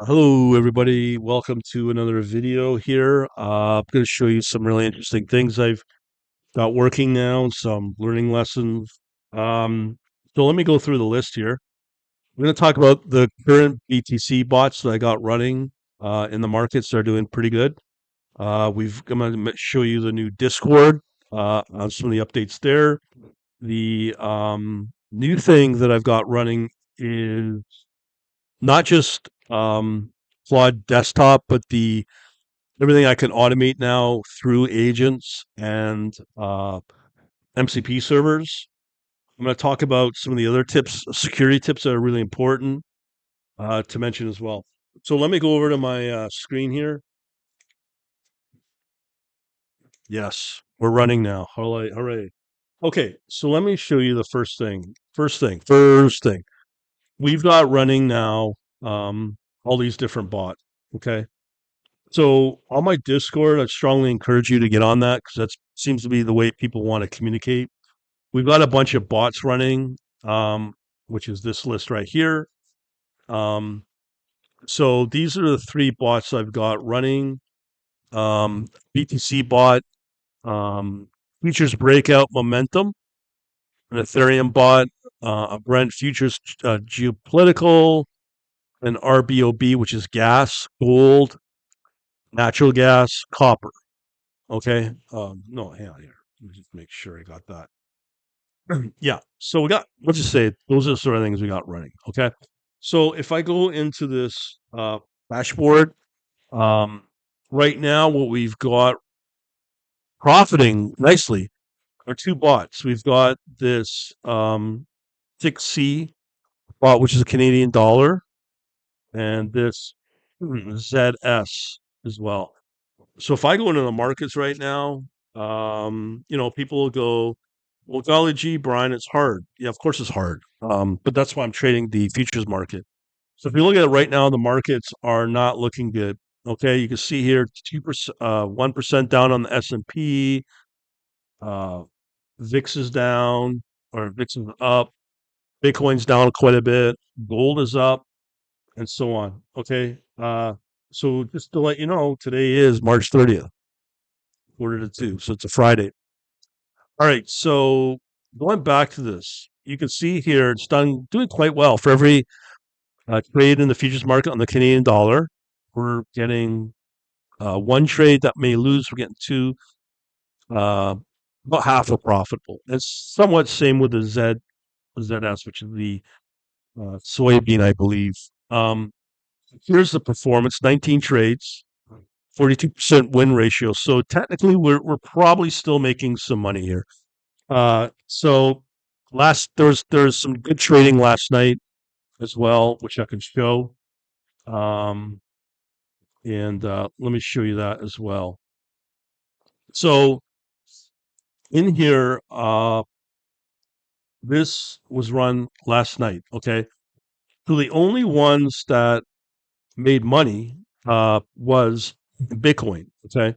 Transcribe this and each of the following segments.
Hello, everybody. Welcome to another video here. I'm going to show you some really interesting things I've got working now, some learning lessons. Um, so let me go through the list here. I'm going to talk about the current BTC bots that I got running in the markets. They're doing pretty good. I'm going to show you the new Discord on some of the updates there. The new thing that I've got running is not just Claude desktop, but the everything I can automate now through agents and MCP servers. I'm going to talk about some of the other tips, security tips that are really important to mention as well. So let me go over to my screen here. Yes, we're running now. Hooray, hooray. Okay, so let me show you the first thing. First thing. We've got running now all these different bots. Okay. So on my Discord, I strongly encourage you to get on that because that seems to be the way people want to communicate. We've got a bunch of bots running, which is this list right here. Um, so these are the three bots I've got running. BTC bot, Futures Breakout Momentum, an Ethereum bot, a Brent Futures Geopolitical, an RBOB, which is gas, gold, natural gas, copper. Okay. No, hang on here. Let me just make sure I got that. Yeah. So let's just say those are the sort of things we got running. Okay. So if I go into this dashboard, um, right now, what we've got profiting nicely are two bots. We've got this 6C bot, which is a Canadian dollar, and this ZS as well. So if I go into the markets right now, people will go, well, golly gee, Brian, it's hard. Yeah, of course it's hard. But that's why I'm trading the futures market. So if you look at it right now, the markets are not looking good. Okay, you can see here 2%, 1% down on the S&P. Uh, VIX is down, or VIX is up. Bitcoin's down quite a bit. Gold is up, and so on. Okay. So just to let you know, today is March 30th, quarter to two. So it's a Friday. All right. So going back to this, you can see here it's doing quite well. For every trade in the futures market on the Canadian dollar, we're getting one trade that may lose. We're getting two, uh, about half a profitable. It's somewhat same with the ZS, which is the soybean, I believe. Um, Here's the performance: 19 trades, 42% win ratio. So technically, we're probably still making some money here. So there's some good trading last night as well, which I can show. Um, and let me show you that as well. So in here, this was run last night. Okay, so the only ones that made money was Bitcoin. Okay,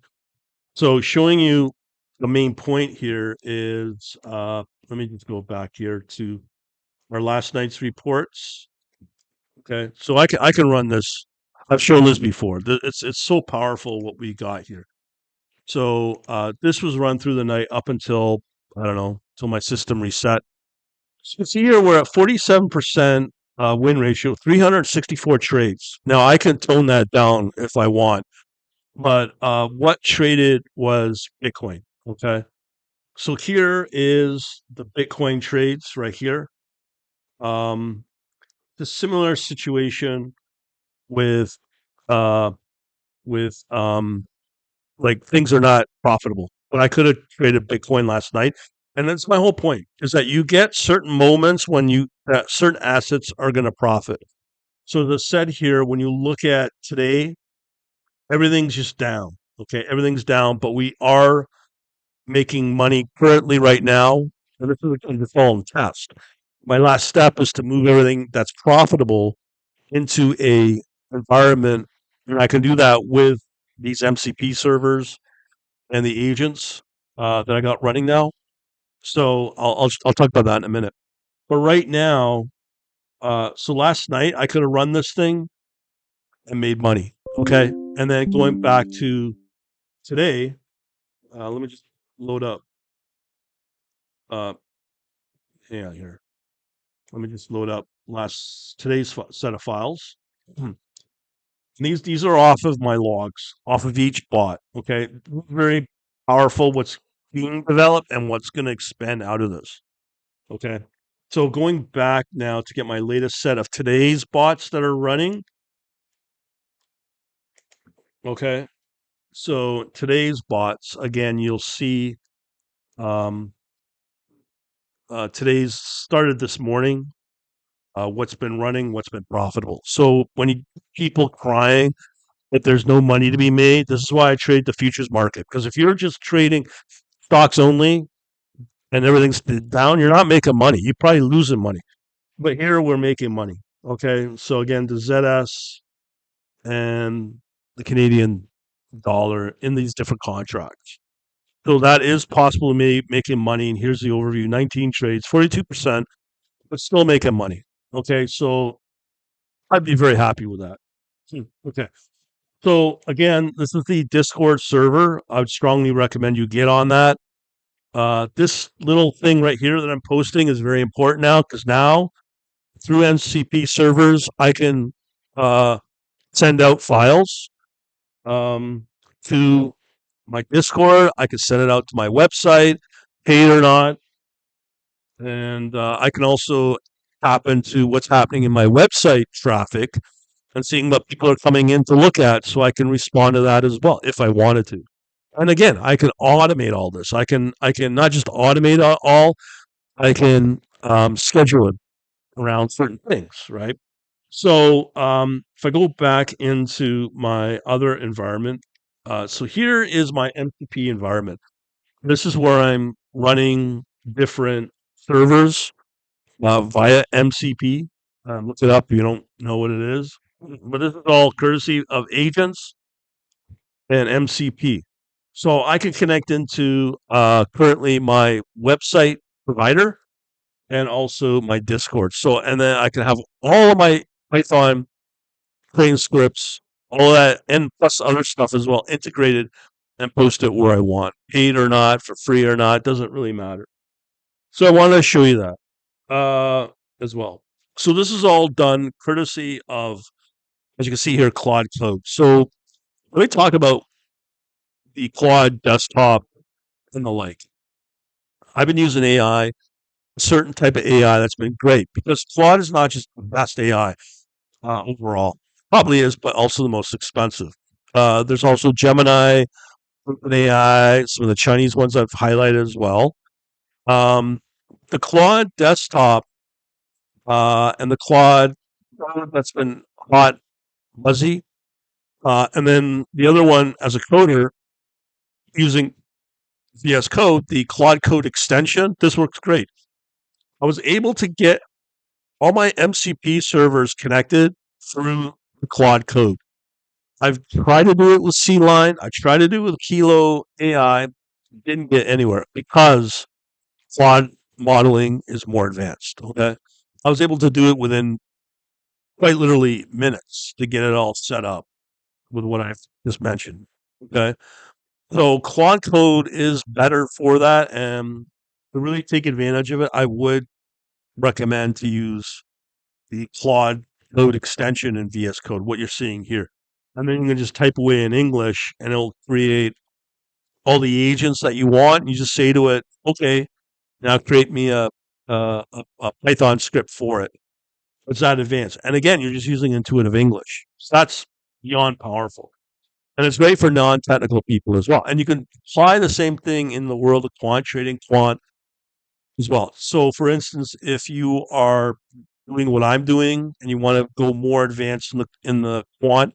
so showing you the main point here is let me just go back here to our last night's reports. Okay, so I can run this. I've shown this before. It's so powerful what we got here. So this was run through the night up until I don't know until my system reset. So see here we're at 47% win ratio, 364 trades. Now I can tone that down if I want, but what traded was Bitcoin. Okay, so here is the Bitcoin trades right here. The similar situation with uh with like things are not profitable. But I could have traded Bitcoin last night. And that's my whole point is that you get certain moments when that certain assets are going to profit. So as I said here, when you look at today, everything's just down. Okay, everything's down, but we are making money currently right now. And this is a phone test. My last step is to move everything that's profitable into a environment, and I can do that with these MCP servers and the agents that I got running now. So I'll talk about that in a minute. But right now, so last night I could have run this thing and made money. Okay. And then going back to today, let me just load up. Uh, hang on here. Let me just load up today's set of files. These are off of my logs, off of each bot. Okay, very powerful. What's being developed and what's going to expand out of this. Okay, so going back now to get my latest set of today's bots that are running. Okay, so today's bots again, you'll see. Um, today's started this morning. What's been running, what's been profitable. So when people crying that there's no money to be made, this is why I trade the futures market. Because if you're just trading stocks only and everything's down, you're not making money. You're probably losing money. But here we're making money. Okay. So again, the ZS and the Canadian dollar in these different contracts. So that is possible to me making money. And here's the overview: 19 trades, 42%, but still making money. Okay. So I'd be very happy with that. Okay. So again, this is the Discord server. I would strongly recommend you get on that. This little thing right here that I'm posting is very important now, because now through MCP servers, I can send out files to my Discord. I can send it out to my website, paid or not. And I can also tap into what's happening in my website traffic and seeing what people are coming in to look at, so I can respond to that as well if I wanted to. And again, I can automate all this. I can not just automate all. I can schedule it around certain things, right? So if I go back into my other environment, so here is my MCP environment. This is where I'm running different servers via MCP. Look it up if you don't know what it is. But this is all courtesy of agents and MCP. So I can connect into currently my website provider and also my Discord. So, and then I can have all of my Python plain scripts, all of that, and plus other stuff as well, integrated and post it where I want, paid or not, for free or not, doesn't really matter. So I wanted to show you that as well. So this is all done courtesy of, as you can see here, Claude Code. So let me talk about the Claude desktop and the like. I've been using AI, a certain type of AI that's been great, because Claude is not just the best AI overall, probably is, but also the most expensive. There's also Gemini, AI, some of the Chinese ones I've highlighted as well. Um, the Claude desktop and the Claude that's been hot, buzzy. And then the other one, as a coder, using VS Code, the Claude Code extension, this works great. I was able to get all my MCP servers connected through the Claude Code. I've tried to do it with C-Line. I tried to do it with Kilo AI. Didn't get anywhere because Claude modeling is more advanced. Okay. I was able to do it within quite literally minutes to get it all set up with what I've just mentioned. Okay. So Claude Code is better for that. And to really take advantage of it, I would recommend to use the Claude Code extension in VS Code, what you're seeing here. And then you can just type away in English and it'll create all the agents that you want. And you just say to it, okay, now create me a Python script for it. It's that advanced. And again, you're just using intuitive English. So that's beyond powerful. And it's great for non-technical people as well. And you can apply the same thing in the world of quant trading, quant as well. So for instance, if you are doing what I'm doing and you want to go more advanced in the quant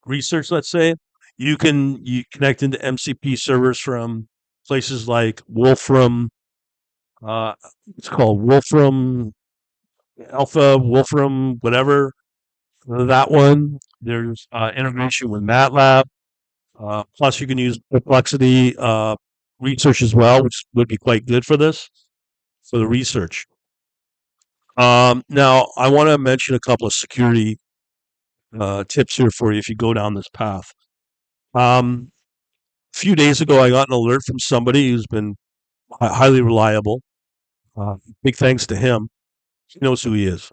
research, let's say, you connect into MCP servers from places like Wolfram, it's called Wolfram Alpha, Wolfram, whatever, that one. There's integration with MATLAB. Plus, you can use Perplexity research as well, which would be quite good for this, for the research. Now, I want to mention a couple of security tips here for you if you go down this path. A few days ago, I got an alert from somebody who's been highly reliable. Big thanks to him. He knows who he is.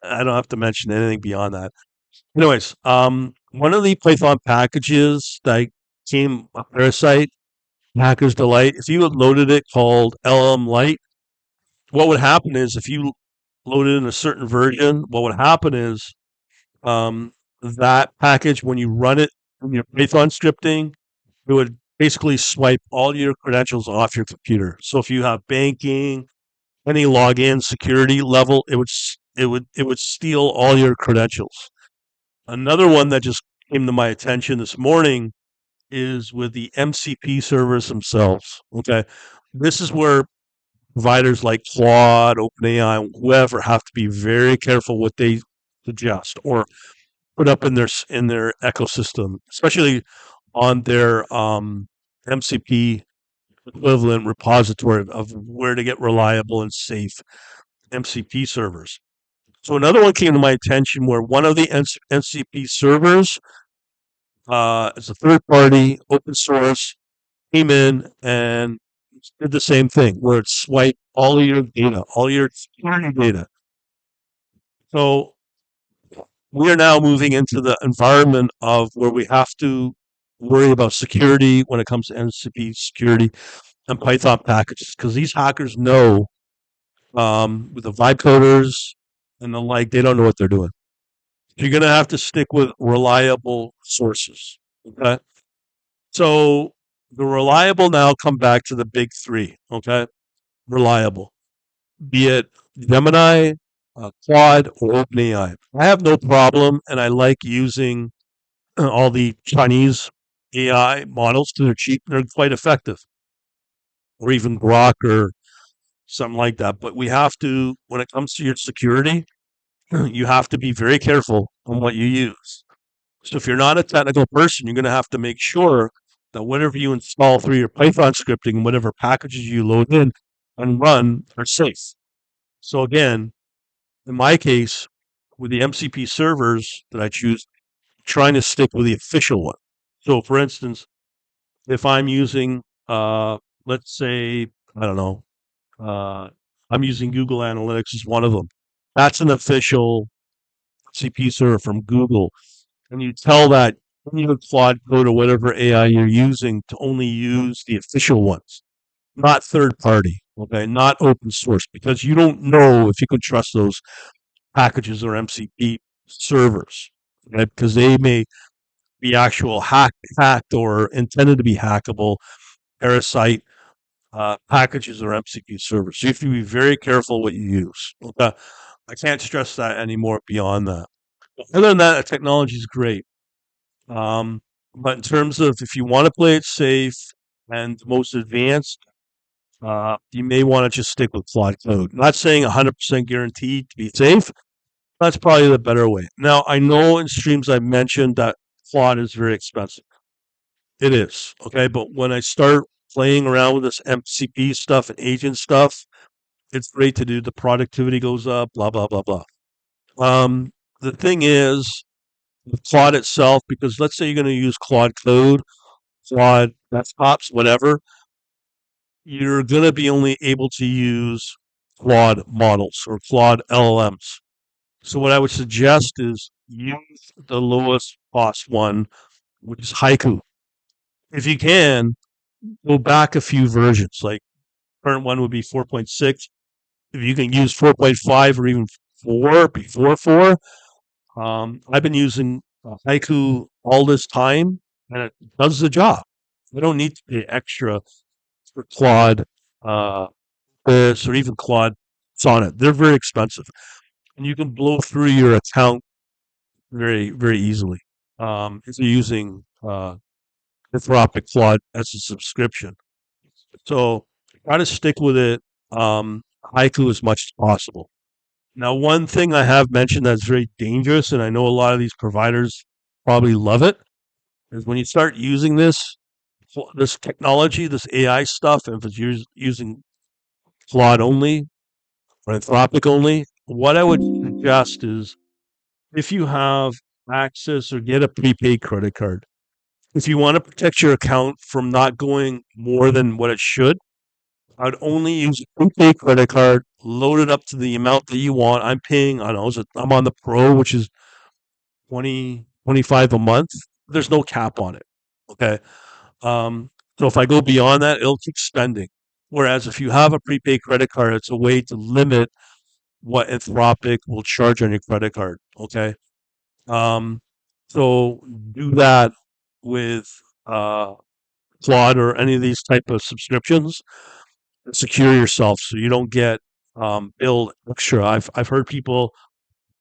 I don't have to mention anything beyond that. Anyways, one of the Python packages that came a Parasite Hacker's Delight. If you had loaded it called LM Lite, what would happen is if you loaded in a certain version, what would happen is that package, when you run it in your Python scripting, it would basically swipe all your credentials off your computer. So if you have banking, any login security level, it would steal all your credentials. Another one that just came to my attention this morning is with the MCP servers themselves. Okay, this is where providers like Claude, OpenAI, whoever have to be very careful what they suggest or put up in their ecosystem, especially on their MCP equivalent repository of where to get reliable and safe MCP servers. So another one came to my attention where one of the MCP servers is a third party, open source, came in and did the same thing where it swiped all of your data, all your security data. So we are now moving into the environment of where we have to worry about security when it comes to MCP security and Python packages because these hackers know with the vibe coders and the like, they don't know what they're doing. You're going to have to stick with reliable sources. Okay. So the reliable now come back to the big three. Okay. Reliable, be it Gemini, Claude, or OpenAI. I have no problem, and I like using all the Chinese AI models because they're cheap and they're quite effective, or even Grok or something like that. But we have to, when it comes to your security, you have to be very careful on what you use. So if you're not a technical person, you're going to have to make sure that whatever you install through your Python scripting and whatever packages you load in and run are safe. So again, in my case, with the MCP servers that I choose, trying to stick with the official one. So for instance, if I'm using, let's say, I don't know, I'm using Google Analytics as one of them. That's an official CP server from Google. And you tell that your Claude Code or whatever AI you're using to only use the official ones, not third party, okay, not open source, because you don't know if you can trust those packages or MCP servers, right? Because they may be actual hacked or intended to be hackable parasite packages or MCP servers. So you have to be very careful what you use. Okay? I can't stress that anymore beyond that. Other than that, the technology is great. But in terms of if you want to play it safe and the most advanced, you may want to just stick with Claude Code. Not saying 100% guaranteed to be safe. That's probably the better way. Now, I know in streams I've mentioned that Claude is very expensive. It is, okay? But when I start playing around with this MCP stuff and agent stuff, it's great to do. The productivity goes up, blah, blah, blah, blah. The thing is, with Claude itself, because let's say you're going to use Claude Code, Claude desktops, whatever, you're going to be only able to use Claude models or Claude LLMs. So what I would suggest is use the lowest cost one, which is Haiku. If you can, go back a few versions. Like current one would be 4.6. If you can use 4.5 or even 4 before 4, I've been using Haiku all this time, and it does the job. I don't need to pay extra for Claude, this, or even Claude Sonnet. They're very expensive, and you can blow through your account very, very easily if you're using Anthropic Claude as a subscription. So try to stick with it, Haiku as much as possible. Now, one thing I have mentioned that's very dangerous, and I know a lot of these providers probably love it, is when you start using this technology, this AI stuff, and if it's using Claude only or Anthropic only, what I would suggest is if you have access or get a prepaid credit card. If you want to protect your account from not going more than what it should, I'd only use a prepaid credit card, load it up to the amount that you want. I'm paying, I don't know, I'm on the Pro, which is 20, 25 a month. There's no cap on it. Okay. Um, so if I go beyond that, it'll keep spending. Whereas if you have a prepaid credit card, it's a way to limit what Anthropic will charge on your credit card. Okay. Um, so do that with uh, Claude or any of these type of subscriptions. Secure yourself so you don't get billed extra. I've heard people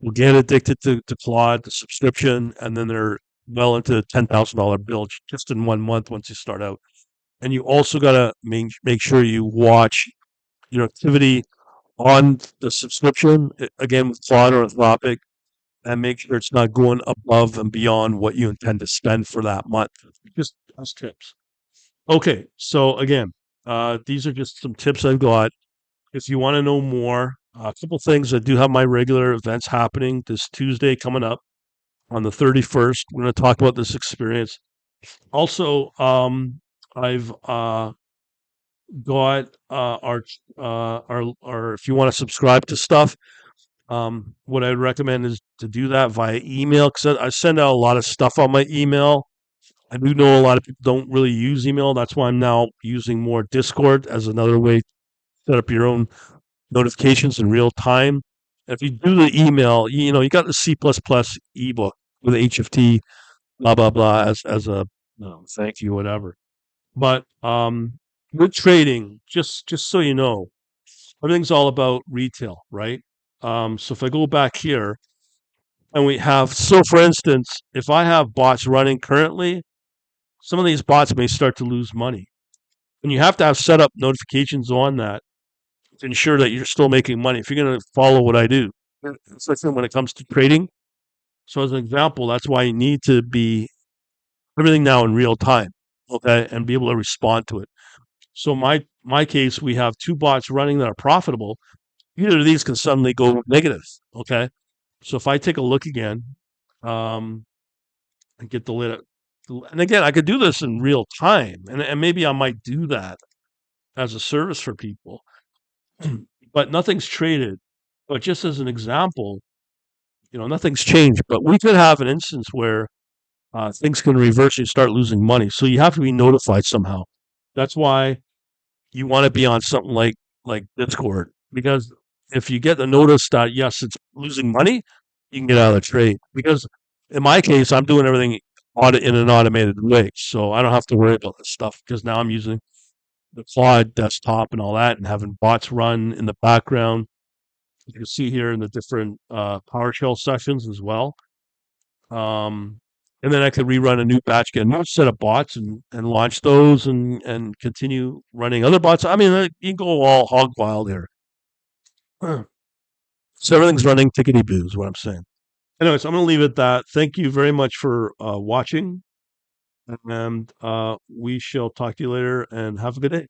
will get addicted to Claude, the subscription, and then they're well into $10,000 bill just in 1 month once you start out. And you also got to make sure you watch your activity on the subscription, again with Claude or Anthropic, and make sure it's not going above and beyond what you intend to spend for that month. Just as tips. Okay, so again, these are just some tips I've got. If you want to know more, a couple things. I do have my regular events happening this Tuesday coming up on the 31st. We're going to talk about this experience. Also, I've got our if you want to subscribe to stuff, what I'd recommend is to do that via email because I send out a lot of stuff on my email. I do know a lot of people don't really use email. That's why I'm now using more Discord as another way to set up your own notifications in real time. If you do the email, you got the C++ ebook with HFT, blah blah blah, as a thank you, whatever. But with trading, just so you know, everything's all about retail, right? So if I go back here and we have, so for instance, if I have bots running currently, some of these bots may start to lose money, and you have to have set up notifications on that to ensure that you're still making money. If you're going to follow what I do, it's like when it comes to trading. So as an example, that's why you need to be everything now in real time, okay, and be able to respond to it. So my case, we have two bots running that are profitable. Either of these can suddenly go negative, okay. So if I take a look again, um, and get the lit, and again, I could do this in real time, and maybe I might do that as a service for people, but nothing's traded. But just as an example, nothing's changed. But we could have an instance where things can reverse and you start losing money. So you have to be notified somehow. That's why you want to be on something like Discord, because if you get the notice that yes, it's losing money, you can get out of the trade. Because in my case, I'm doing everything in an automated way, so I don't have to worry about this stuff because now I'm using the Claude desktop and all that, and having bots run in the background. You can see here in the different PowerShell sessions as well. And then I could rerun a new batch, get a new set of bots, and launch those, and continue running other bots. I mean, you can go all hog wild here. So everything's running tickety boo is what I'm saying. Anyways, I'm going to leave it at that. Thank you very much for watching, and we shall talk to you later, and have a good day.